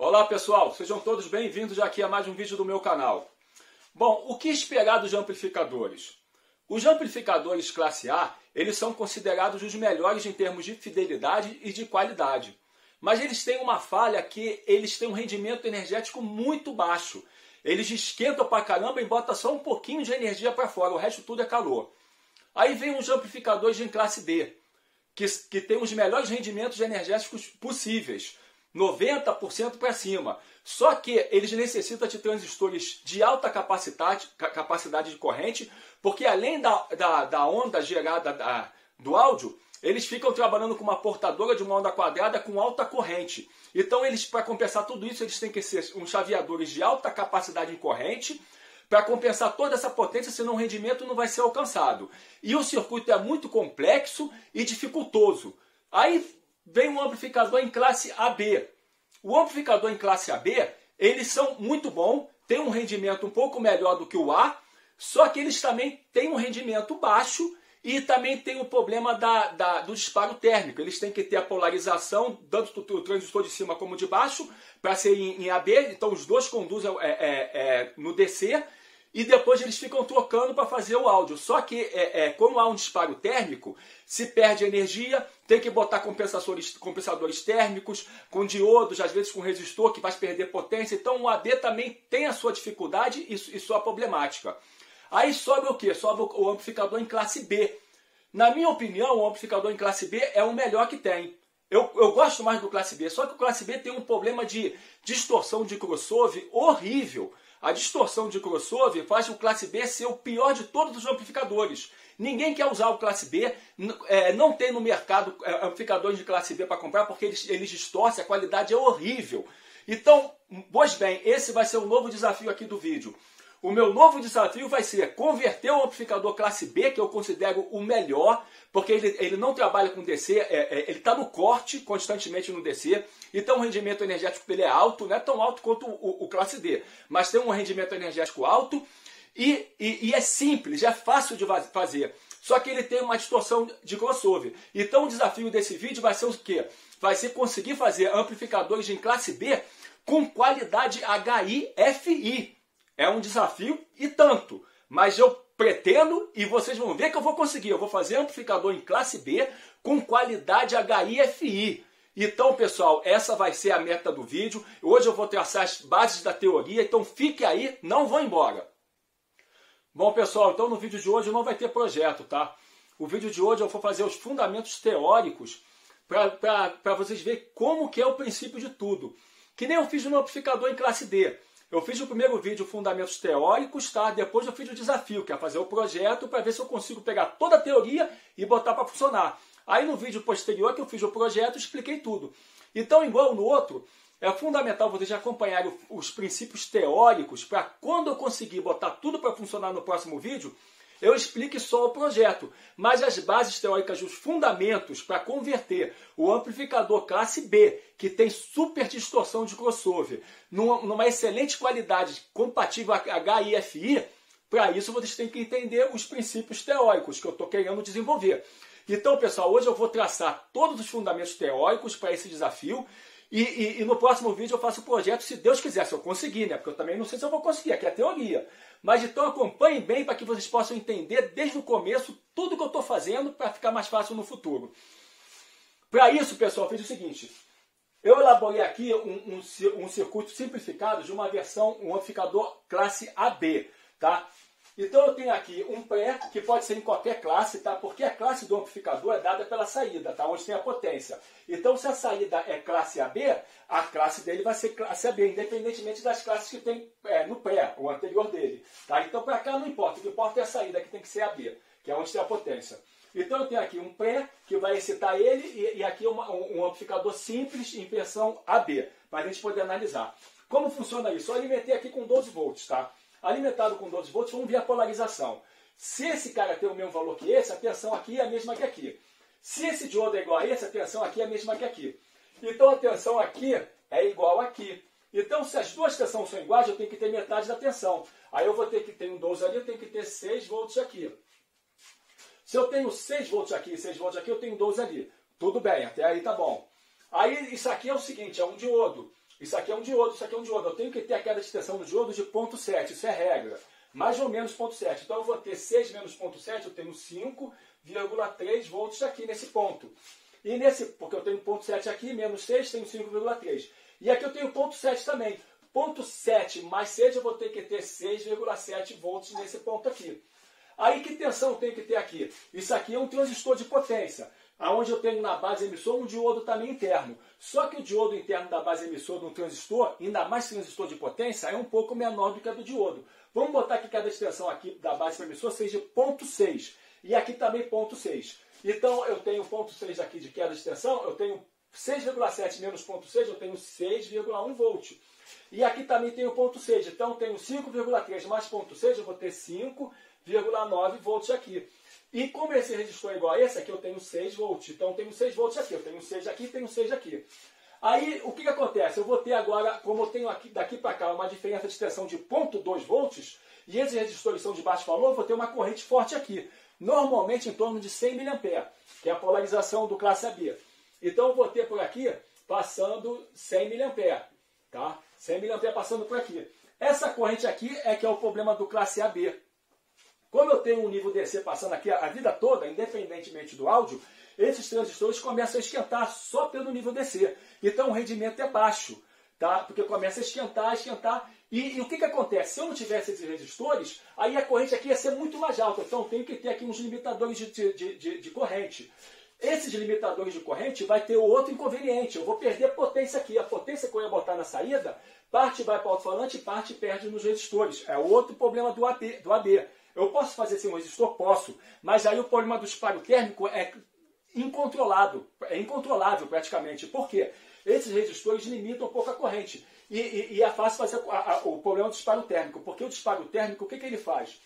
Olá pessoal, sejam todos bem-vindos aqui a mais um vídeo do meu canal. Bom, o que esperar dos amplificadores? Os amplificadores classe A, eles são considerados os melhores em termos de fidelidade e de qualidade. Mas eles têm uma falha que eles têm um rendimento energético muito baixo. Eles esquentam pra caramba e botam só um pouquinho de energia para fora, o resto tudo é calor. Aí vem os amplificadores em classe B, que tem os melhores rendimentos energéticos possíveis. 90% para cima. Só que eles necessitam de transistores de alta capacidade de corrente, porque além da onda gerada do áudio, eles ficam trabalhando com uma portadora de uma onda quadrada com alta corrente. Então, para compensar tudo isso, eles têm que ser uns chaveadores de alta capacidade de corrente, para compensar toda essa potência, senão o rendimento não vai ser alcançado. E o circuito é muito complexo e dificultoso. Aí vem um amplificador em classe AB. O amplificador em classe AB, eles são muito bons, tem um rendimento um pouco melhor do que o A, só que eles também têm um rendimento baixo e também tem o problema do disparo térmico. Eles têm que ter a polarização, tanto do transistor de cima como de baixo, para ser em AB, então os dois conduzem no DC, e depois eles ficam trocando para fazer o áudio. Só que, como há um disparo térmico, se perde energia, tem que botar compensadores térmicos, com diodos, às vezes com resistor, que vai perder potência. Então o AB também tem a sua dificuldade e sua problemática. Aí sobe o quê? Sobe o amplificador em classe B. Na minha opinião, o amplificador em classe B é o melhor que tem. Eu gosto mais do classe B, só que o classe B tem um problema de distorção de crossover horrível. A distorção de crossover faz o classe B ser o pior de todos os amplificadores. Ninguém quer usar o classe B, não tem no mercado amplificadores de classe B para comprar porque eles distorcem, a qualidade é horrível. Então, pois bem, esse vai ser o novo desafio aqui do vídeo. O meu novo desafio vai ser converter o amplificador classe B, que eu considero o melhor, porque ele não trabalha com DC, ele está no corte constantemente no DC, então o rendimento energético dele é alto, não é tão alto quanto o classe D, mas tem um rendimento energético alto e é simples, é fácil de fazer. Só que ele tem uma distorção de crossover. Então o desafio desse vídeo vai ser o quê? Vai ser conseguir fazer amplificadores em classe B com qualidade HI-FI. É um desafio e tanto, mas eu pretendo e vocês vão ver que eu vou conseguir. Eu vou fazer amplificador em classe B com qualidade HI-FI. Então, pessoal, essa vai ser a meta do vídeo. Hoje eu vou traçar as bases da teoria, então fique aí, não vão embora. Bom, pessoal, então no vídeo de hoje não vai ter projeto, tá? O vídeo de hoje eu vou fazer os fundamentos teóricos para vocês verem como que é o princípio de tudo. Que nem eu fiz no amplificador em classe D. Eu fiz o primeiro vídeo, fundamentos teóricos, tá? Depois eu fiz o desafio, que é fazer o projeto para ver se eu consigo pegar toda a teoria e botar para funcionar. Aí no vídeo posterior que eu fiz o projeto, expliquei tudo. Então, igual no outro, é fundamental vocês acompanharem os princípios teóricos para quando eu conseguir botar tudo para funcionar no próximo vídeo, eu explique só o projeto, mas as bases teóricas, os fundamentos para converter o amplificador classe B, que tem super distorção de crossover, numa excelente qualidade compatível a HI-FI, para isso vocês têm que entender os princípios teóricos que eu estou querendo desenvolver. Então, pessoal, hoje eu vou traçar todos os fundamentos teóricos para esse desafio, e no próximo vídeo eu faço o projeto, se Deus quiser, se eu conseguir, né? Porque eu também não sei se eu vou conseguir, aqui é teoria. Mas então acompanhem bem para que vocês possam entender desde o começo tudo que eu estou fazendo para ficar mais fácil no futuro. Para isso, pessoal, eu fiz o seguinte. Eu elaborei aqui um circuito simplificado de uma versão, um amplificador classe AB, tá? Então eu tenho aqui um pré, que pode ser em qualquer classe, tá? Porque a classe do amplificador é dada pela saída, tá? Onde tem a potência. Então se a saída é classe AB, a classe dele vai ser classe AB, independentemente das classes que tem no pré, o anterior dele. Tá? Então para cá não importa, o que importa é a saída, que tem que ser AB, que é onde tem a potência. Então eu tenho aqui um pré, que vai excitar ele, e aqui um amplificador simples em versão AB, para a gente poder analisar. Como funciona isso? Eu alimentei aqui com 12 volts, tá? Alimentado com 12 volts, vamos ver a polarização. Se esse cara tem o mesmo valor que esse, a tensão aqui é a mesma que aqui. Se esse diodo é igual a esse, a tensão aqui é a mesma que aqui. Então a tensão aqui é igual aqui. Então se as duas tensões são iguais, eu tenho que ter metade da tensão. Aí eu vou ter que ter um 12 ali, eu tenho que ter 6 volts aqui. Se eu tenho 6 volts aqui e 6 volts aqui, eu tenho 12 ali. Tudo bem, até aí tá bom. Aí isso aqui é o seguinte, é um diodo. Isso aqui é um diodo, isso aqui é um diodo. Eu tenho que ter a queda de tensão do diodo de 0,7, isso é regra. Mais ou menos 0,7. Então eu vou ter 6 menos 0,7, eu tenho 5,3 volts aqui nesse ponto. E nesse, porque eu tenho 0,7 aqui, menos 6, tenho 5,3. E aqui eu tenho 0,7 também. 0,7 mais 6, eu vou ter que ter 6,7 volts nesse ponto aqui. Aí que tensão eu tenho que ter aqui? Isso aqui é um transistor de potência, onde eu tenho na base emissor um diodo também interno. Só que o diodo interno da base emissor de um transistor, ainda mais transistor de potência, é um pouco menor do que a do diodo. Vamos botar que cada extensão aqui da base emissor seja 0,6. E aqui também 0,6. Então eu tenho 0,6 aqui de queda de tensão, eu tenho 6,7 menos 0,6, eu tenho 6,1 volt. E aqui também tenho 0,6, então eu tenho 5,3 mais 0,6, eu vou ter 5,9 volts aqui. E como esse resistor é igual a esse aqui, eu tenho 6 volts. Então eu tenho 6 volts aqui, eu tenho 6 aqui e tenho 6 aqui. Aí o que acontece? Eu vou ter agora, como eu tenho aqui, daqui para cá uma diferença de tensão de 0,2 volts, e esses resistores são de baixo valor, eu vou ter uma corrente forte aqui. Normalmente em torno de 100 mA, que é a polarização do classe AB. Então eu vou ter por aqui passando 100 mA, tá? 100 mA passando por aqui. Essa corrente aqui é que é o problema do classe AB. Como eu tenho um nível DC passando aqui a vida toda, independentemente do áudio, esses transistores começam a esquentar só pelo nível DC. Então o rendimento é baixo, tá? Porque começa a esquentar, esquentar. E o que acontece? Se eu não tivesse esses resistores, aí a corrente aqui ia ser muito mais alta. Então eu tenho que ter aqui uns limitadores de corrente. Esses limitadores de corrente vai ter outro inconveniente. Eu vou perder potência aqui. A potência que eu ia botar na saída, parte vai para o alto-falante e parte perde nos resistores. É outro problema do AB. Eu posso fazer sem um resistor? Posso. Mas aí o problema do disparo térmico é incontrolável praticamente. Por quê? Esses resistores limitam um pouco a corrente. E é fácil fazer o problema do disparo térmico. Porque o disparo térmico, o que ele faz?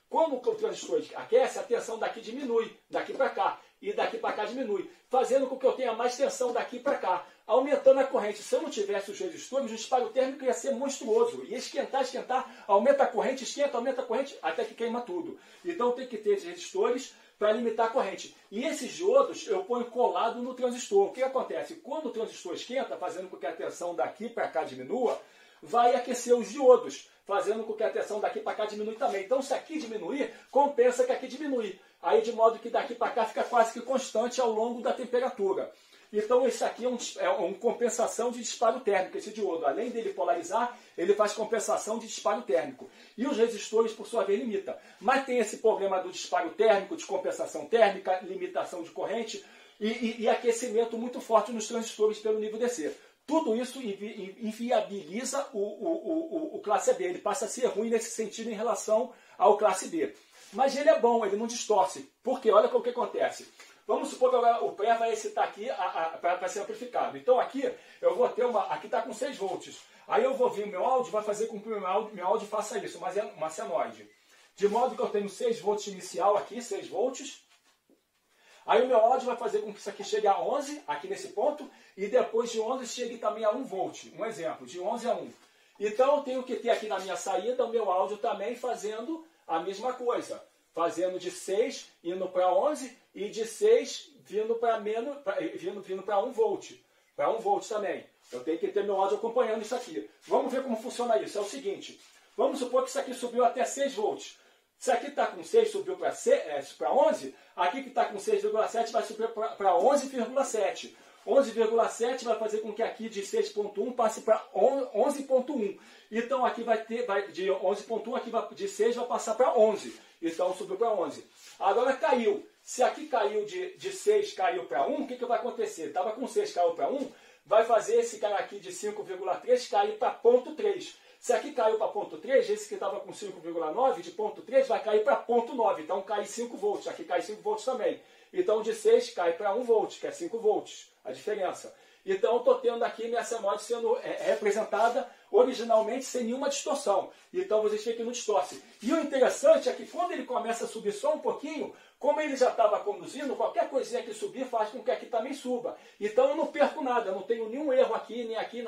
Como o transistor aquece, a tensão daqui diminui, daqui para cá. E daqui para cá diminui, fazendo com que eu tenha mais tensão daqui para cá, aumentando a corrente. Se eu não tivesse os resistores, o disparo térmico ia ser monstruoso, ia esquentar, aumenta a corrente, esquenta, aumenta a corrente, até que queima tudo. Então tem que ter esses resistores para limitar a corrente. E esses diodos eu ponho colado no transistor. O que acontece? Quando o transistor esquenta, fazendo com que a tensão daqui para cá diminua, vai aquecer os diodos, fazendo com que a tensão daqui para cá diminui também. Então se aqui diminuir, compensa que aqui diminui. Aí de modo que daqui para cá fica quase que constante ao longo da temperatura. Então isso aqui é uma compensação de disparo térmico, esse diodo. Além dele polarizar, ele faz compensação de disparo térmico. E os resistores, por sua vez, limita. Mas tem esse problema do disparo térmico, de compensação térmica, limitação de corrente e aquecimento muito forte nos transistores pelo nível DC. Tudo isso inviabiliza o classe AB. Ele passa a ser ruim nesse sentido em relação ao classe B. Mas ele é bom, ele não distorce. Por quê? Olha o que acontece. Vamos supor que agora o pré vai excitar aqui para ser amplificado. Então aqui eu vou ter aqui está com 6 volts. Aí eu vou vir o meu áudio, vai fazer com que o meu áudio faça isso, mas é uma senoide. De modo que eu tenho 6 volts inicial aqui, 6 volts. Aí o meu áudio vai fazer com que isso aqui chegue a 11, aqui nesse ponto, e depois de 11 chegue também a 1 volt. Um exemplo, de 11 a 1. Então eu tenho que ter aqui na minha saída o meu áudio também fazendo a mesma coisa, fazendo de 6 indo para 11 e de 6 vindo para vindo para 1 volt, para 1 volt também. Eu tenho que ter meu áudio acompanhando isso aqui. Vamos ver como funciona isso. É o seguinte, vamos supor que isso aqui subiu até 6 volts. Se aqui está com 6, subiu para 11, aqui que está com 6,7 vai subir para 11,7. 11,7 vai fazer com que aqui de 6,1 passe para 11,1. Então aqui vai de 11,1, aqui de 6 vai passar para 11. Então subiu para 11. Agora caiu. Se aqui caiu de 6, caiu para 1, o que vai acontecer? Estava com 6, caiu para 1, vai fazer esse cara aqui de 5,3 cair para 0,3. Se aqui caiu para 0,3, esse que estava com 5,9, de 0,3 vai cair para 0,9. Então cai 5 volts. Aqui cai 5 volts também. Então de 6 cai para 1 volt, que é 5 volts. A diferença. Então eu estou tendo aqui minha senoide sendo representada originalmente sem nenhuma distorção. Então vocês veem que não distorce. E o interessante é que quando ele começa a subir só um pouquinho, como ele já estava conduzindo, qualquer coisinha que subir faz com que aqui também suba. Então eu não perco nada, eu não tenho nenhum erro aqui, nem aqui,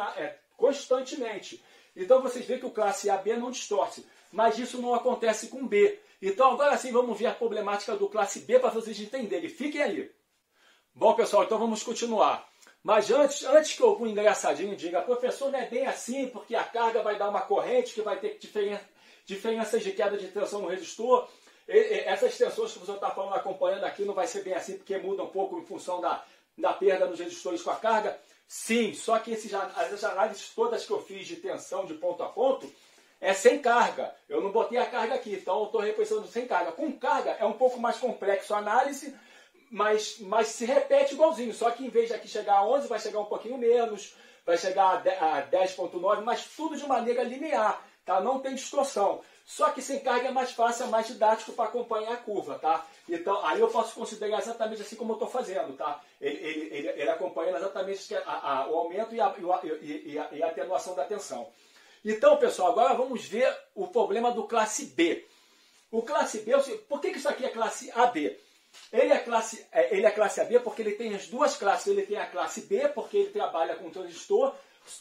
constantemente. Então vocês veem que o classe AB não distorce. Mas isso não acontece com B. Então agora sim vamos ver a problemática do classe B para vocês entenderem. Fiquem aí. Bom pessoal, então vamos continuar. Mas antes que algum engraçadinho diga, professor, não é bem assim, porque a carga vai dar uma corrente que vai ter diferenças de queda de tensão no resistor. Essas tensões que você está falando, acompanhando aqui, não vai ser bem assim, porque muda um pouco em função da perda nos resistores com a carga. Sim, só que as análises todas que eu fiz de tensão de ponto a ponto é sem carga. Eu não botei a carga aqui, então eu estou representando sem carga. Com carga é um pouco mais complexo a análise, mas se repete igualzinho. Só que em vez de aqui chegar a 11, vai chegar um pouquinho menos, vai chegar a 10,9, mas tudo de maneira linear, tá? Não tem distorção. Só que sem carga é mais fácil, é mais didático para acompanhar a curva, tá? Então, aí eu posso considerar exatamente assim como eu estou fazendo, tá? Ele acompanha exatamente o aumento e a atenuação da tensão. Então, pessoal, agora vamos ver o problema do classe B. O classe B, por que isso aqui é classe AB? Ele é classe AB porque ele tem as duas classes. Ele tem a classe B, porque ele trabalha com um transistor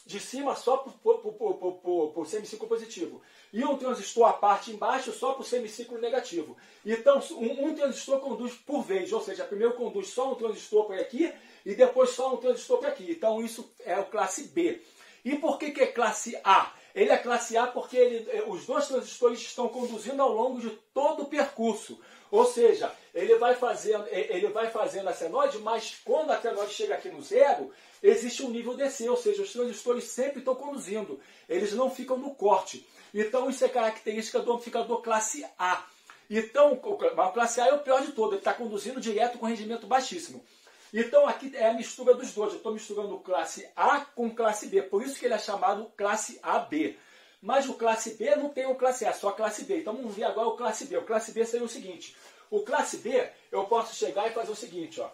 de cima só por semiciclo positivo. E um transistor à parte embaixo só por semiciclo negativo. Então, um transistor conduz por vez. Ou seja, primeiro conduz só um transistor para aqui e depois só um transistor para aqui. Então, isso é o classe B. E por que é classe A? Ele é classe A porque os dois transistores estão conduzindo ao longo de todo o percurso. Ou seja, ele vai fazendo a senoide, mas quando a senoide chega aqui no zero, existe um nível DC, ou seja, os transistores sempre estão conduzindo. Eles não ficam no corte. Então, isso é característica do amplificador classe A. Então, o classe A é o pior de todo, ele está conduzindo direto com rendimento baixíssimo. Então, aqui é a mistura dos dois. Eu estou misturando classe A com classe B. Por isso que ele é chamado classe AB. Mas o classe B não tem o classe A, só a classe B. Então, vamos ver agora o classe B. O classe B seria o seguinte. O classe B, eu posso chegar e fazer o seguinte, ó.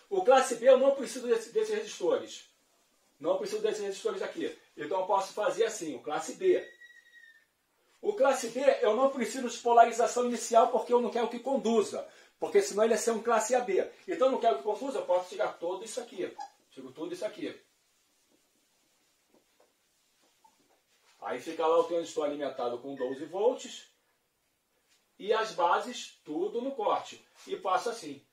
O classe B, eu não preciso desses resistores. Não preciso desses resistores aqui. Então, eu posso fazer assim, o classe B. O classe B, eu não preciso de polarização inicial porque eu não quero que conduza. Porque senão ele ia ser um classe AB. Então, eu não quero que conduza, eu posso tirar todo isso aqui. Tiro tudo isso aqui. Aí fica lá o transistor alimentado com 12 volts. E as bases, tudo no corte. E passa assim.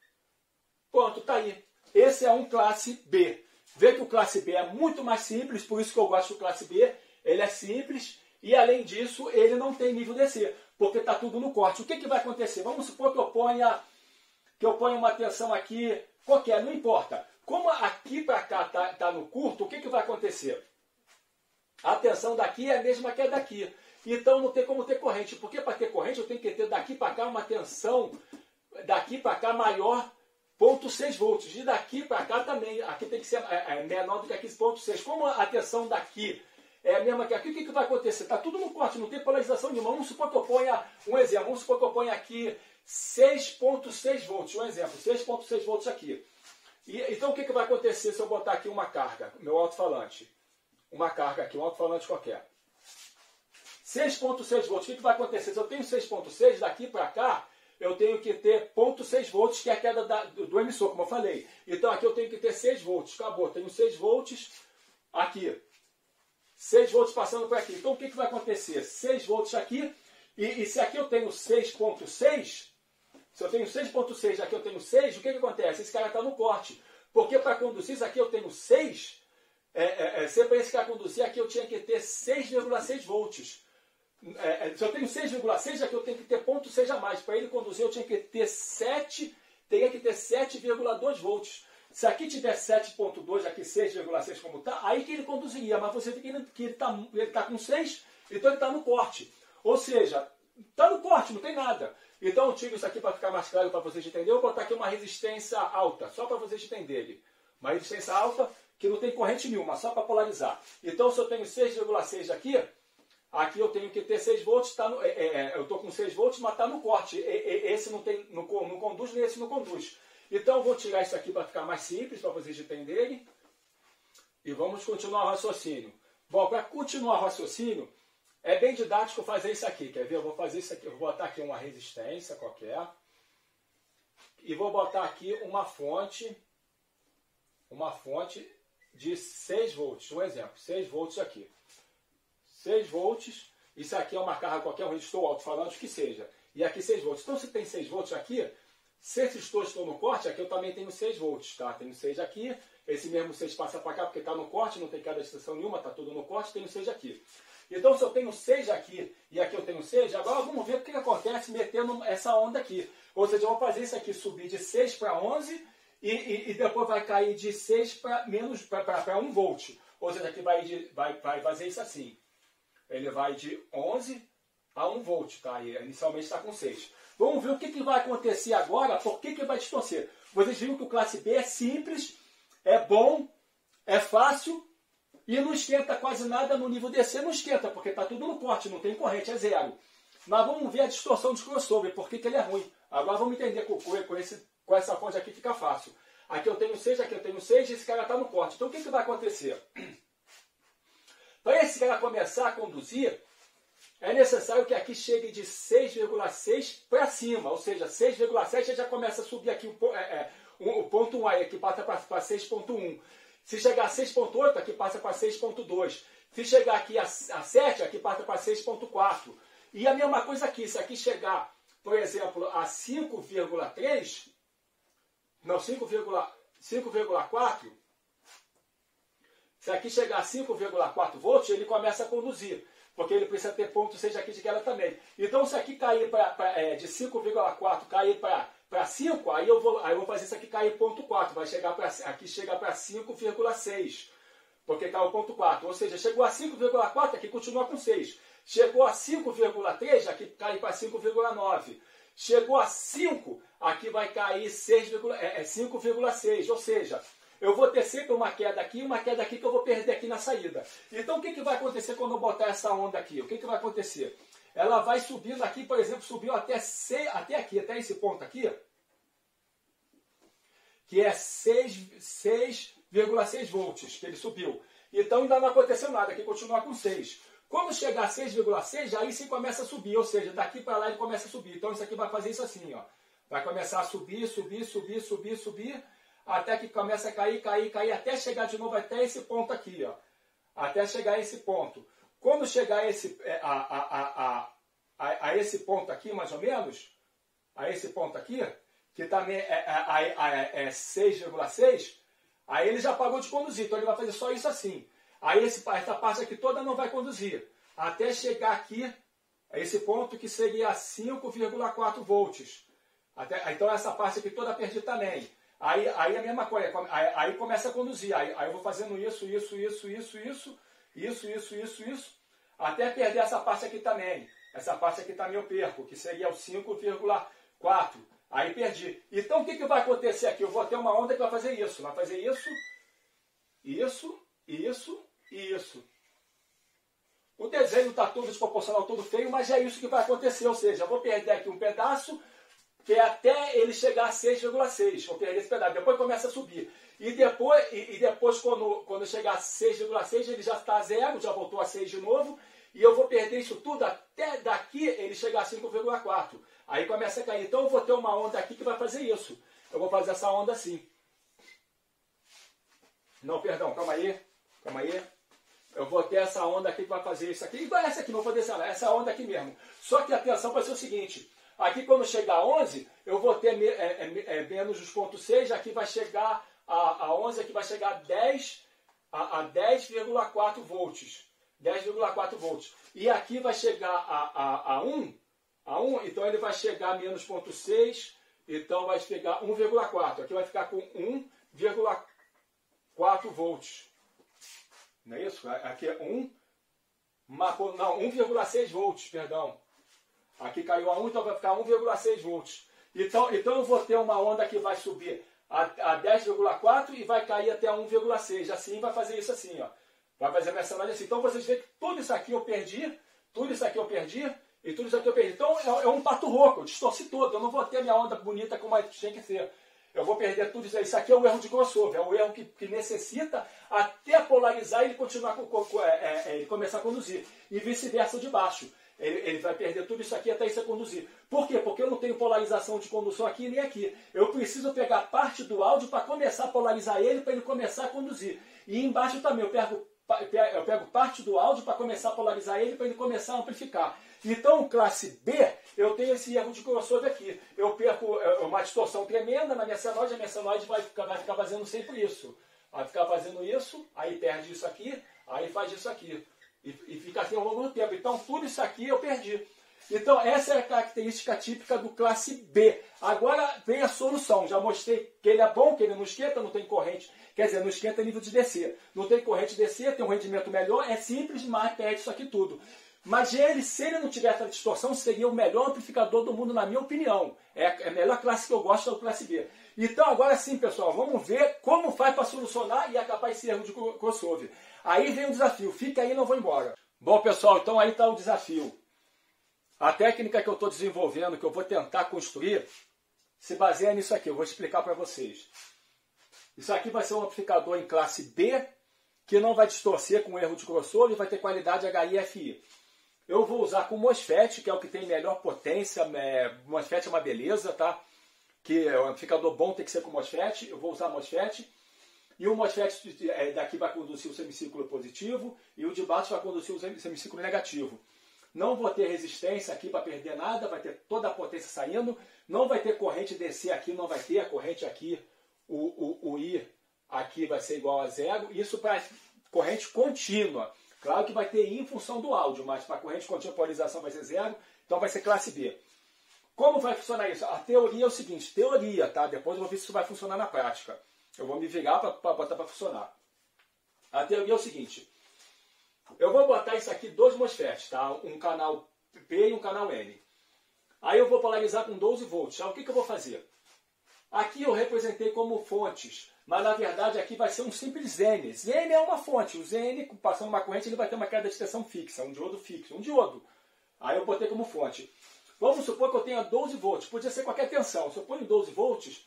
Pronto, tá aí. Esse é um classe B. Vê que o classe B é muito mais simples, por isso que eu gosto do classe B. Ele é simples e, além disso, ele não tem nível DC, porque está tudo no corte. O que vai acontecer? Vamos supor que eu ponha uma tensão aqui qualquer, não importa. Como aqui para cá tá no curto, o que vai acontecer? A tensão daqui é a mesma que a daqui. Então não tem como ter corrente, porque para ter corrente eu tenho que ter daqui para cá uma tensão daqui para cá maior 0,6 volts. E daqui para cá também, aqui tem que ser menor do que aqui 0,6. Como a tensão daqui é a mesma que aqui, o que vai acontecer? Está tudo no corte, não tem polarização nenhuma. Vamos supor que eu ponha um exemplo, vamos supor que eu ponha aqui 6,6 volts, um exemplo, 6,6 volts aqui. Então o que vai acontecer se eu botar aqui uma carga, meu alto-falante? Uma carga aqui, um alto-falante qualquer. 6,6 volts, o que vai acontecer? Se eu tenho 6,6, daqui para cá, eu tenho que ter 0,6 volts, que é a queda do emissor, como eu falei. Então aqui eu tenho que ter 6 volts, acabou. Tenho 6 volts aqui. 6 volts passando por aqui. Então o que vai acontecer? 6 volts aqui, e se aqui eu tenho 6,6, se eu tenho 6,6, aqui eu tenho 6, o que acontece? Esse cara está no corte. Porque para conduzir isso aqui eu tenho 6, se para esse cara conduzir aqui eu tinha que ter 6,6 volts. Se eu tenho 6,6, aqui eu tenho que ter 0,6 a mais. Para ele conduzir eu tinha que ter 7,2 volts. Se aqui tiver 7,2, aqui 6,6 como está, aí que ele conduziria. Mas você vê que ele está com 6, então ele está no corte. Ou seja, está no corte, não tem nada. Então eu tiro isso aqui para ficar mais claro para vocês entenderem. Eu vou botar aqui uma resistência alta, só para vocês entenderem. Uma resistência alta que não tem corrente nenhuma, só para polarizar. Então se eu tenho 6,6 aqui eu tenho que ter 6 volts, eu estou com 6 volts, mas está no corte. Esse não conduz, nem esse não conduz. Então eu vou tirar isso aqui para ficar mais simples, para vocês entenderem. E vamos continuar o raciocínio. Bom, para continuar o raciocínio, é bem didático fazer isso aqui. Quer ver? Eu vou fazer isso aqui. Eu vou botar aqui uma resistência qualquer. E vou botar aqui uma fonte de 6 volts. Um exemplo, 6 volts aqui. 6 volts, isso aqui é uma carga qualquer, um resistor alto-falante, que seja. E aqui 6 volts. Então, se tem 6 volts aqui, Se esses dois estão no corte, aqui eu também tenho 6 volts, tá? Tenho 6 aqui, esse mesmo 6 passa para cá porque está no corte, não tem queda de extensão nenhuma, está tudo no corte, tenho 6 aqui. Então, se eu tenho 6 aqui e aqui eu tenho 6, agora vamos ver o que acontece metendo essa onda aqui. Ou seja, eu vou fazer isso aqui subir de 6 para 11 e depois vai cair de 6 para 1 volt. Ou seja, aqui vai fazer isso assim. Ele vai de 11 a 1 volt, tá? E inicialmente está com 6. Vamos ver o que vai acontecer agora, por que vai distorcer. Vocês viram que o classe B é simples, é bom, é fácil e não esquenta quase nada no nível DC, não esquenta, porque está tudo no corte, não tem corrente, é zero. Mas vamos ver a distorção de crossover, por que ele é ruim. Agora vamos entender com essa fonte aqui fica fácil. Aqui eu tenho 6, aqui eu tenho 6 e esse cara está no corte. Então o que vai acontecer? Para esse cara começar a conduzir, é necessário que aqui chegue de 6,6 para cima, ou seja, 6,7 já começa a subir aqui o ponto 1, aí aqui passa para 6,1. Se chegar a 6,8, aqui passa para 6,2. Se chegar aqui a 7, aqui passa para 6,4. E a mesma coisa aqui, se aqui chegar, por exemplo, a 5,3, não, 5,4, se aqui chegar a 5,4 volts, ele começa a conduzir, porque ele precisa ter ponto 6 aqui de queda também. Então, se aqui cair de 5,4 cair para 5, aí eu vou fazer isso aqui cair ponto 4, vai chegar aqui chega para 5,6, porque caiu ponto 4. Ou seja, chegou a 5,4, aqui continua com 6. Chegou a 5,3, aqui cai para 5,9. Chegou a 5, aqui vai cair 5,6. Ou seja, eu vou ter sempre uma queda aqui e uma queda aqui que eu vou perder aqui na saída. Então, o que vai acontecer quando eu botar essa onda aqui? O que vai acontecer? Ela vai subindo aqui, por exemplo, subiu até aqui, até esse ponto aqui, que é 6,6 volts, que ele subiu. Então, ainda não aconteceu nada, aqui continua com 6. Quando chegar a 6,6, aí sim começa a subir, ou seja, daqui para lá ele começa a subir. Então, isso aqui vai fazer isso assim, ó. Vai começar a subir, até que começa a cair, até chegar de novo até esse ponto aqui, ó. Até chegar a esse ponto. Quando chegar a esse ponto aqui, mais ou menos, a esse ponto aqui, que também é 6,6, aí ele já parou de conduzir, então ele vai fazer só isso assim. Aí essa parte aqui toda não vai conduzir, até chegar aqui, a esse ponto que seria 5,4 volts. Então essa parte aqui toda perdi também. Aí a mesma coisa, aí começa a conduzir, aí eu vou fazendo isso, até perder essa parte aqui também. Essa parte aqui também eu perco, que seria o 5,4. Aí perdi. Então o que vai acontecer aqui? Eu vou ter uma onda que vai fazer isso. Vai fazer isso. O desenho está todo desproporcional, todo feio, mas é isso que vai acontecer. Ou seja, eu vou perder aqui um pedaço, que é até ele chegar a 6,6. Vou perder esse pedaço. Depois começa a subir. E depois quando chegar a 6,6, ele já está a 0, já voltou a 6 de novo. E eu vou perder isso tudo até daqui ele chegar a 5,4. Aí começa a cair. Então eu vou ter uma onda aqui que vai fazer isso. Eu vou fazer essa onda assim. Não, perdão, calma aí. Eu vou ter essa onda aqui que vai fazer isso aqui. Igual essa aqui, não vou fazer essa onda aqui mesmo. Só que atenção vai ser o seguinte. Aqui quando chegar a 11, eu vou ter menos os pontos 6. Aqui vai chegar a 11, aqui vai chegar a 10,4 volts. 10,4 volts. E aqui vai chegar a 1, então ele vai chegar a menos 0,6, então vai pegar 1,4. Aqui vai ficar com 1,4 volts. Não é isso? Aqui é 1,6 volts, perdão. Aqui caiu a 1, então vai ficar 1,6 volts. Então eu vou ter uma onda que vai subir a 10,4 e vai cair até 1,6. Assim vai fazer isso assim, ó. Vai fazer a mensalidade assim. Então vocês veem que tudo isso aqui eu perdi, e tudo isso aqui eu perdi. Então é um pato rouco, eu distorci todo. Eu não vou ter minha onda bonita como tinha que ser. Eu vou perder tudo isso aí. Isso aqui é o erro de crossover, é o erro que necessita até polarizar e ele continuar ele começar a conduzir. E vice-versa de baixo. Ele vai perder tudo isso aqui até isso a conduzir. Por quê? Porque eu não tenho polarização de condução aqui nem aqui. Eu preciso pegar parte do áudio para começar a polarizar ele, para ele começar a conduzir. E embaixo também eu pego parte do áudio para começar a polarizar ele, para ele começar a amplificar. Então, classe B, eu tenho esse erro de crossover aqui. Eu perco uma distorção tremenda na minha senoide, a minha senoide vai ficar fazendo sempre isso. Vai ficar fazendo isso, aí perde isso aqui, aí faz isso aqui. E fica assim ao longo do tempo. Então, tudo isso aqui eu perdi. Então, essa é a característica típica do classe B. Agora vem a solução. Já mostrei que ele é bom, que ele não esquenta, não tem corrente. Quer dizer, não esquenta nível de DC. Não tem corrente DC, tem um rendimento melhor, é simples, mas perde isso aqui tudo. Mas ele, se ele não tiver essa distorção, seria o melhor amplificador do mundo, na minha opinião. É a melhor classe que eu gosto, é o classe B. Então, agora sim, pessoal, vamos ver como faz para solucionar e acabar esse erro de crossover. Aí vem o desafio. Fica aí, não vou embora. Bom, pessoal, então aí está o desafio. A técnica que eu estou desenvolvendo, que eu vou tentar construir, se baseia nisso aqui. Eu vou explicar para vocês. Isso aqui vai ser um amplificador em classe B, que não vai distorcer com erro de crossover e vai ter qualidade HI e FI. Eu vou usar com MOSFET, que é o que tem melhor potência. MOSFET é uma beleza, tá? Que o amplificador bom tem que ser com MOSFET. Eu vou usar MOSFET. E o MOSFET daqui vai conduzir o semicírculo positivo e o de baixo vai conduzir o semicírculo negativo. Não vou ter resistência aqui para perder nada, vai ter toda a potência saindo. Não vai ter corrente DC aqui, não vai ter a corrente aqui. O I aqui vai ser igual a zero. Isso para corrente contínua. Claro que vai ter I em função do áudio, mas para corrente contínua a polarização vai ser zero, então vai ser classe B. Como vai funcionar isso? A teoria é o seguinte, teoria, tá? Depois eu vou ver se isso vai funcionar na prática. Eu vou me virar para botar para funcionar. A teoria é o seguinte, eu vou botar isso aqui, dois MOSFETs, tá? Um canal P e um canal N. Aí eu vou polarizar com 12 volts. Aí o que eu vou fazer? Aqui eu representei como fontes, mas na verdade aqui vai ser um simples Zn. Zn é uma fonte. O Zn, passando uma corrente, ele vai ter uma queda de tensão fixa, um diodo fixo, um diodo. Aí eu botei como fonte. Vamos supor que eu tenha 12 volts, podia ser qualquer tensão. Se eu ponho 12 volts,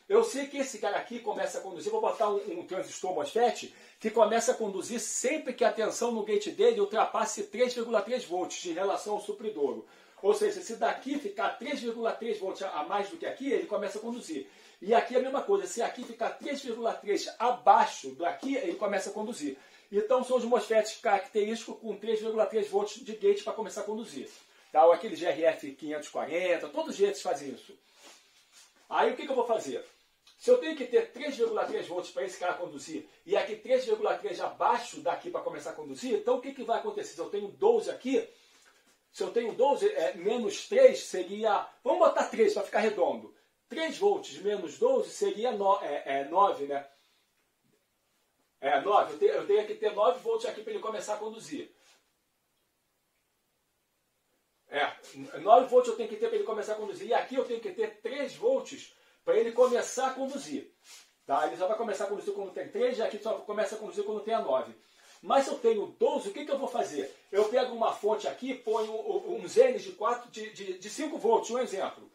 eu sei que esse cara aqui começa a conduzir, vou botar um transistor MOSFET, que começa a conduzir sempre que a tensão no gate dele ultrapasse 3,3 volts em relação ao supridouro. Ou seja, se daqui ficar 3,3 volts a mais do que aqui, ele começa a conduzir. E aqui é a mesma coisa, se aqui ficar 3,3 abaixo daqui, ele começa a conduzir. Então são os MOSFETs característicos com 3,3 volts de gate para começar a conduzir. Tá? Ou aquele GRF 540, todos os gates fazem isso. Aí o que eu vou fazer? Se eu tenho que ter 3,3 volts para esse cara conduzir, e aqui 3,3 abaixo daqui para começar a conduzir, então o que vai acontecer? Se eu tenho 12 aqui, se eu tenho 12, menos 3 seria... Vamos botar 3 para ficar redondo. 3 volts menos 12 seria 9, né? 9. Eu tenho que ter 9 volts aqui para ele começar a conduzir. 9 volts eu tenho que ter para ele começar a conduzir. E aqui eu tenho que ter 3 volts para ele começar a conduzir. Tá? Ele só vai começar a conduzir quando tem 3, e aqui só começa a conduzir quando tem a 9. Mas se eu tenho 12, o que eu vou fazer? Eu pego uma fonte aqui, ponho um Zn de 5 volts, um exemplo.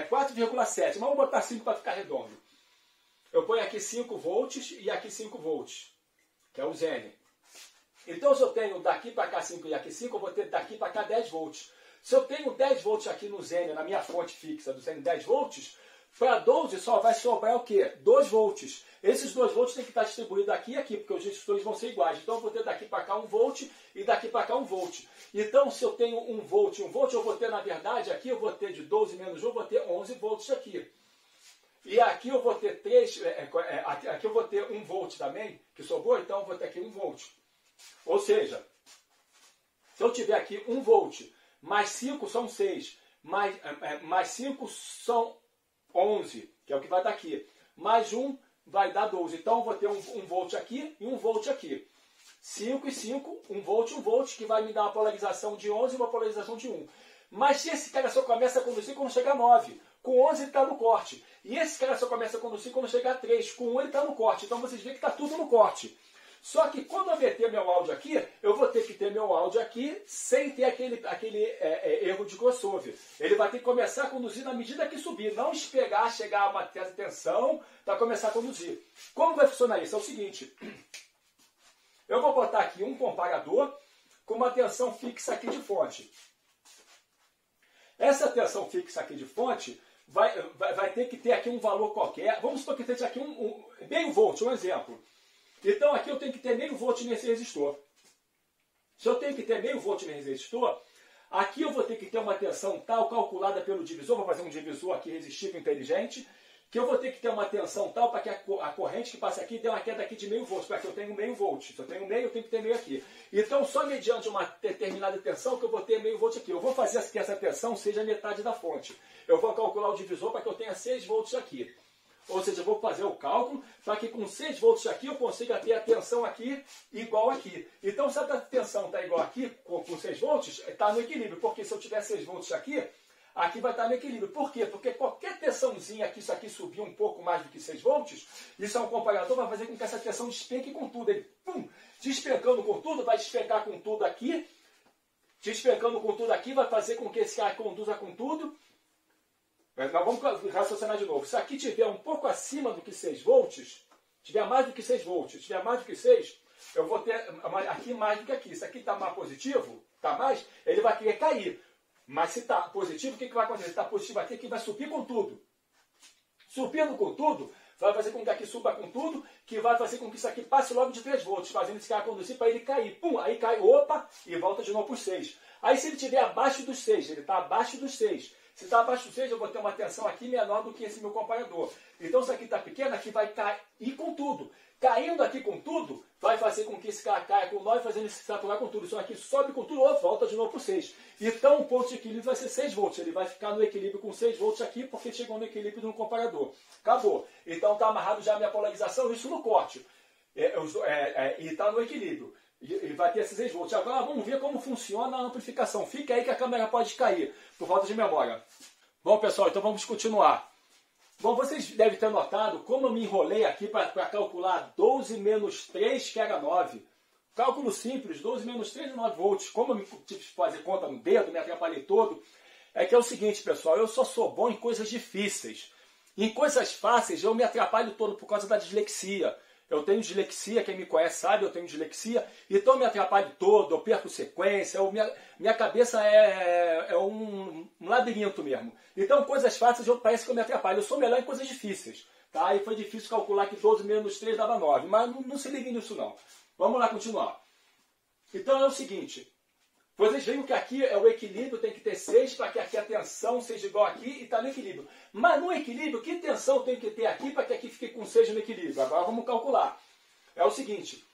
4,7, mas vamos botar 5 para ficar redondo. Eu ponho aqui 5 volts e aqui 5 volts, que é o Zn. Então se eu tenho daqui para cá 5 e aqui 5, eu vou ter daqui para cá 10 volts. Se eu tenho 10 volts aqui no Zn, na minha fonte fixa do Zn 10 volts, para 12 só vai sobrar o quê? 2 volts. Esses 2 volts tem que estar distribuídos aqui e aqui, porque os resistores vão ser iguais. Então eu vou ter daqui para cá 1 volt e daqui para cá 1 volt. Então se eu tenho 1 volt e 1 volt, eu vou ter, na verdade, aqui eu vou ter de 12 menos 1, eu vou ter 11 volts aqui. E aqui eu vou ter 3, aqui eu vou ter 1 volt também, que sobrou, então eu vou ter aqui 1 volt. Ou seja, se eu tiver aqui 1 volt, mais 5 são 6, mais 5 são 11, que é o que vai dar aqui. Mais 1 vai dar 12. Então eu vou ter 1 volt aqui e 1 volt aqui. 5 e 5, 1 volt, que vai me dar uma polarização de 11 e uma polarização de 1. Mas se esse cara só começa a conduzir quando chegar a 9, com 11 ele está no corte. E esse cara só começa a conduzir quando chegar a 3, com 1 ele está no corte. Então vocês veem que está tudo no corte. Só que quando eu meter meu áudio aqui, eu vou ter que ter meu áudio aqui sem ter aquele erro de crossover. Ele vai ter que começar a conduzir na medida que subir, não esperar chegar a uma certa tensão para começar a conduzir. Como vai funcionar isso? É o seguinte, eu vou botar aqui um comparador com uma tensão fixa aqui de fonte. Essa tensão fixa aqui de fonte vai ter que ter aqui um valor qualquer. Vamos supor que tenha aqui meio volt, um exemplo. Então aqui eu tenho que ter meio volt nesse resistor. Se eu tenho que ter meio volt nesse resistor, Aqui eu vou ter que ter uma tensão tal, calculada pelo divisor, vou fazer um divisor aqui resistível inteligente, que eu vou ter que ter uma tensão tal para que a corrente que passa aqui dê uma queda aqui de meio volt, para que eu tenha meio volt. Se eu tenho meio, eu tenho que ter meio aqui. Então, só mediante uma determinada tensão que eu vou ter meio volt aqui. Eu vou fazer que essa tensão seja metade da fonte. Eu vou calcular o divisor para que eu tenha 6 volts aqui. Ou seja, eu vou fazer o cálculo para que com 6 volts aqui eu consiga ter a tensão aqui igual aqui. Então, se a tensão está igual aqui, com 6 volts, está no equilíbrio. Porque se eu tiver 6 volts aqui vai estar no equilíbrio. Por quê? Porque qualquer tensãozinha aqui, isso aqui subir um pouco mais do que 6 volts, isso é um comparador, vai fazer com que essa tensão despenque com tudo. Ele, pum, despencando com tudo, vai despencar com tudo aqui. Despencando com tudo aqui, vai fazer com que esse cara conduza com tudo. Mas vamos raciocinar de novo. Se aqui tiver um pouco acima do que 6 volts, tiver mais do que 6 volts, tiver mais do que 6, eu vou ter aqui mais do que aqui. Se aqui está mais positivo, está mais, ele vai querer cair. Mas se está positivo, o que vai acontecer? Se está positivo aqui, vai subir com tudo. Subindo com tudo, vai fazer com que aqui suba com tudo, que vai fazer com que isso aqui passe logo de 3 volts, fazendo esse cara conduzir para ele cair. Pum, aí cai, opa, e volta de novo para os 6. Aí se ele estiver abaixo dos 6, ele está abaixo dos 6. Se está abaixo dos 6, eu vou ter uma tensão aqui menor do que esse meu comparador. Então, se aqui está pequeno, aqui vai cair com tudo. Caindo aqui com tudo, vai fazer com que esse cara caia com 9, fazendo ele se saturar com tudo. Isso aqui sobe com tudo, volta de novo para 6. Então, o ponto de equilíbrio vai ser 6 volts. Ele vai ficar no equilíbrio com 6 volts aqui, porque chegou no equilíbrio no comparador. Acabou. Então, está amarrado já a minha polarização, isso no corte. E está no equilíbrio. E vai ter esses 6 volts. Agora, vamos ver como funciona a amplificação. Fica aí que a câmera pode cair, por falta de memória. Bom, pessoal, então vamos continuar. Bom, vocês devem ter notado como eu me enrolei aqui para calcular 12 menos 3, que era 9. Cálculo simples, 12 menos 3 é 9 volts. Como eu me tive que fazer conta no dedo, me atrapalhei todo. É que é o seguinte, pessoal, eu só sou bom em coisas difíceis. Em coisas fáceis eu me atrapalho todo por causa da dislexia. Eu tenho dislexia, quem me conhece sabe, eu tenho dislexia, então eu me atrapalho todo, eu perco sequência, minha cabeça é um labirinto mesmo. Então, coisas fáceis, parece que eu me atrapalho. Eu sou melhor em coisas difíceis. Tá? E foi difícil calcular que 12 menos 3 dava 9, mas não se liguem nisso não. Vamos lá continuar. Então é o seguinte, vocês veem que aqui é o equilíbrio, tem que ter 6 para que aqui a tensão seja igual aqui e está no equilíbrio. Mas no equilíbrio, que tensão tem que ter aqui para que aqui fique com 6 no equilíbrio? Agora vamos calcular. É o seguinte,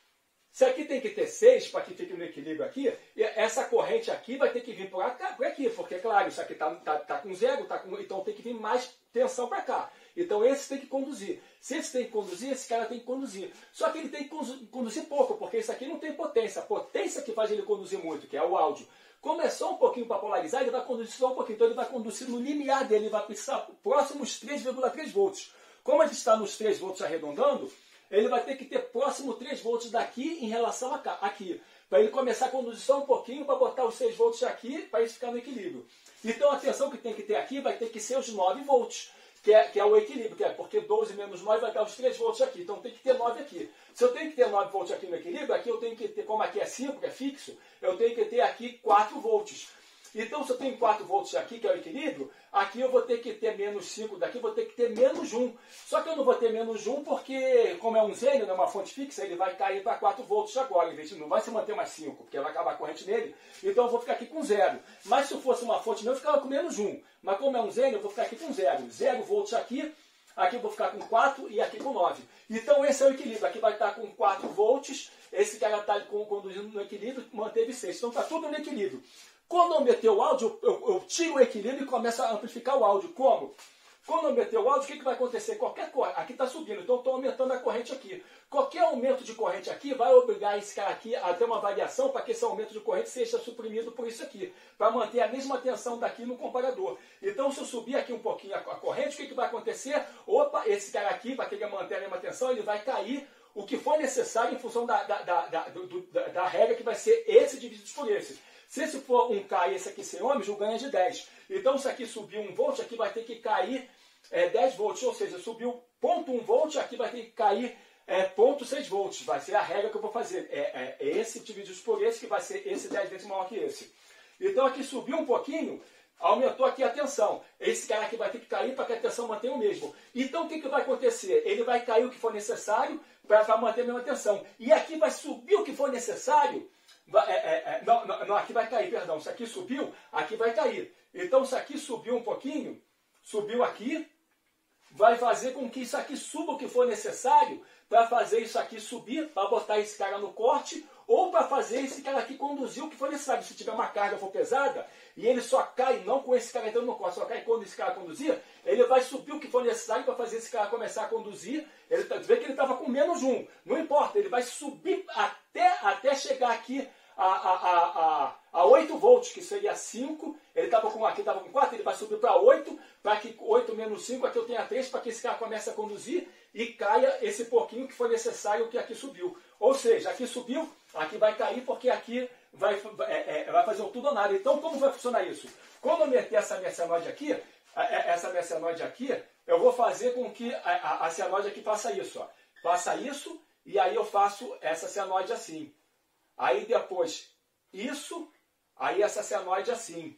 se aqui tem que ter 6 para que fique no equilíbrio aqui, essa corrente aqui vai ter que vir por aqui, porque, claro, isso aqui está com 0, então tem que vir mais tensão para cá. Então esse tem que conduzir. Se esse tem que conduzir, esse cara tem que conduzir. Só que ele tem que conduzir pouco, porque isso aqui não tem potência. A potência que faz ele conduzir muito, que é o áudio. Como é só um pouquinho para polarizar, ele vai conduzir só um pouquinho. Então ele vai conduzir no limiar dele, ele vai precisar próximos 3,3 volts. Como ele está nos 3 volts arredondando, ele vai ter que ter próximo 3 volts daqui em relação a cá, aqui. Para ele começar a conduzir só um pouquinho, para botar os 6 volts aqui, para ele ficar no equilíbrio. Então a tensão que tem que ter aqui vai ter que ser os 9 volts. Que é o equilíbrio, porque 12 menos 9 vai dar os 3 volts aqui. Então tem que ter 9 aqui. Se eu tenho que ter 9 volts aqui no equilíbrio, aqui eu tenho que ter, como aqui é 5, que é fixo, eu tenho que ter aqui 4 volts. Então se eu tenho 4 volts aqui, que é o equilíbrio, aqui eu vou ter que ter menos 5 daqui, vou ter que ter menos 1. Só que eu não vou ter menos 1 porque, como é um zênio, não é uma fonte fixa, ele vai cair para 4 volts agora, em vez de não vai se manter mais 5, porque vai acabar a corrente nele. Então eu vou ficar aqui com 0. Mas se fosse uma fonte não, eu ficava com menos 1. Mas como é um zênio, eu vou ficar aqui com 0. 0 volts aqui eu vou ficar com 4 e aqui com 9. Então esse é o equilíbrio. Aqui vai estar com 4 volts, esse cara está conduzindo no equilíbrio, manteve 6. Então está tudo no equilíbrio. Quando eu meter o áudio, eu tiro o equilíbrio e começo a amplificar o áudio. Como? Quando eu meter o áudio, o que vai acontecer? Qualquer corrente, aqui está subindo, então estou aumentando a corrente aqui. Qualquer aumento de corrente aqui vai obrigar esse cara aqui a ter uma variação para que esse aumento de corrente seja suprimido por isso aqui, para manter a mesma tensão daqui no comparador. Então, se eu subir aqui um pouquinho a corrente, o que vai acontecer? Opa, esse cara aqui, para que ele mantenha a mesma tensão, ele vai cair o que for necessário em função da regra que vai ser esse dividido por esse. Se esse for 1K e esse aqui 100 ohms, o ganho é de 10. Então, se aqui subir 1 volt, aqui vai ter que cair 10 volts. Ou seja, subiu 0,1 volt, aqui vai ter que cair 0,6 volts. Vai ser a regra que eu vou fazer. Esse dividido por esse, que vai ser esse 10 vezes maior que esse. Então, aqui subiu um pouquinho, aumentou aqui a tensão. Esse cara aqui vai ter que cair para que a tensão mantenha o mesmo. Então, o que vai acontecer? Ele vai cair o que for necessário para manter a mesma tensão. E aqui vai subir o que for necessário não, aqui vai cair, perdão. Se aqui subiu, aqui vai cair. Então, se aqui subiu um pouquinho, subiu aqui, vai fazer com que isso aqui suba o que for necessário para fazer isso aqui subir, para botar esse cara no corte, ou para fazer esse cara aqui conduzir o que for necessário. Se tiver uma carga for pesada, e ele só cai, não com esse cara entrando no corte, só cai quando esse cara conduzir, ele vai subir o que for necessário para fazer esse cara começar a conduzir. Ele vê que ele estava com menos 1, não importa, ele vai subir até chegar aqui a 8 volts, que seria 5, ele estava com 4, ele vai subir para 8, para que 8 menos 5, aqui eu tenha 3, para que esse cara comece a conduzir e caia esse pouquinho que foi necessário que aqui subiu. Ou seja, aqui subiu, aqui vai cair, porque aqui vai fazer um tudo ou nada. Então, como vai funcionar isso? Quando eu meter essa minha senoide aqui, eu vou fazer com que a senoide aqui faça isso. Ó. Faça isso, e aí eu faço essa senoide assim. Aí depois isso, aí essa senoide assim.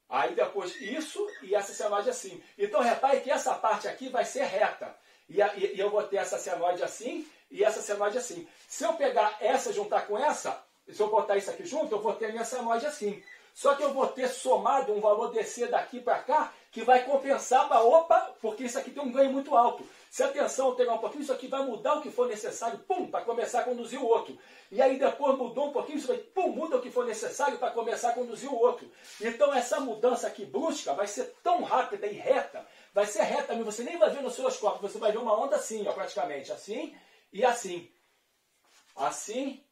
Aí depois isso e essa senoide assim. Então repare que essa parte aqui vai ser reta. E eu vou ter essa senoide assim e essa senoide assim. Se eu pegar essa e juntar com essa, se eu botar isso aqui junto, eu vou ter a minha senoide assim. Só que eu vou ter somado um valor DC daqui para cá, que vai compensar para, porque isso aqui tem um ganho muito alto. Se a tensão pegar um pouquinho, isso aqui vai mudar o que for necessário, para começar a conduzir o outro. E aí depois mudou um pouquinho, isso vai, muda o que for necessário para começar a conduzir o outro. Então essa mudança aqui brusca vai ser tão rápida e reta, vai ser reta, você nem vai ver no osciloscópio, você vai ver uma onda assim, ó, praticamente, assim e assim. Assim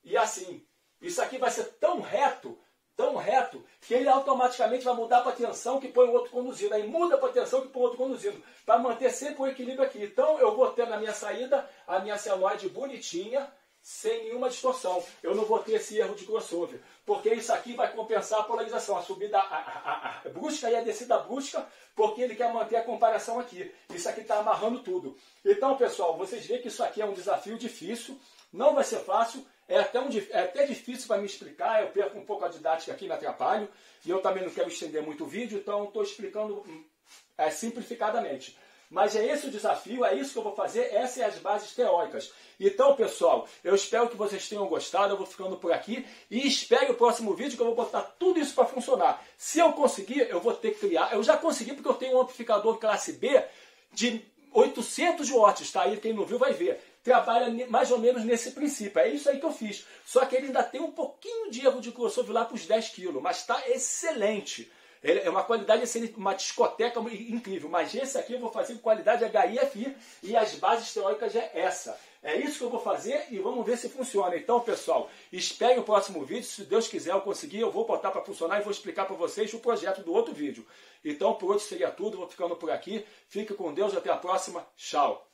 e assim. Isso aqui vai ser tão reto, que ele automaticamente vai mudar para a tensão que põe o outro conduzindo. Aí muda para a tensão que põe o outro conduzindo, para manter sempre o equilíbrio aqui. Então eu vou ter na minha saída a minha senoide bonitinha, sem nenhuma distorção. Eu não vou ter esse erro de crossover, porque isso aqui vai compensar a polarização, a subida brusca e a descida brusca, porque ele quer manter a comparação aqui. Isso aqui está amarrando tudo. Então, pessoal, vocês veem que isso aqui é um desafio difícil, não vai ser fácil, é até difícil para me explicar, eu perco um pouco a didática aqui, me atrapalho, e eu também não quero estender muito o vídeo, então estou explicando simplificadamente. Mas é esse o desafio, é isso que eu vou fazer, essas são as bases teóricas. Então, pessoal, eu espero que vocês tenham gostado, eu vou ficando por aqui, e espere o próximo vídeo que eu vou botar tudo isso para funcionar. Se eu conseguir, eu vou ter que criar, eu já consegui porque eu tenho um amplificador classe B de 800 watts, tá? Aí quem não viu vai ver. Trabalha mais ou menos nesse princípio. É isso aí que eu fiz. Só que ele ainda tem um pouquinho de erro de crossover lá para os 10 kg, mas está excelente. Ele é uma qualidade excelente, uma discoteca incrível. Mas esse aqui eu vou fazer com qualidade HIFI e as bases teóricas é essa. É isso que eu vou fazer e vamos ver se funciona. Então, pessoal, espere o próximo vídeo. Se Deus quiser eu conseguir, eu vou botar para funcionar e vou explicar para vocês o projeto do outro vídeo. Então, por hoje seria tudo. Vou ficando por aqui. Fique com Deus. Até a próxima. Tchau.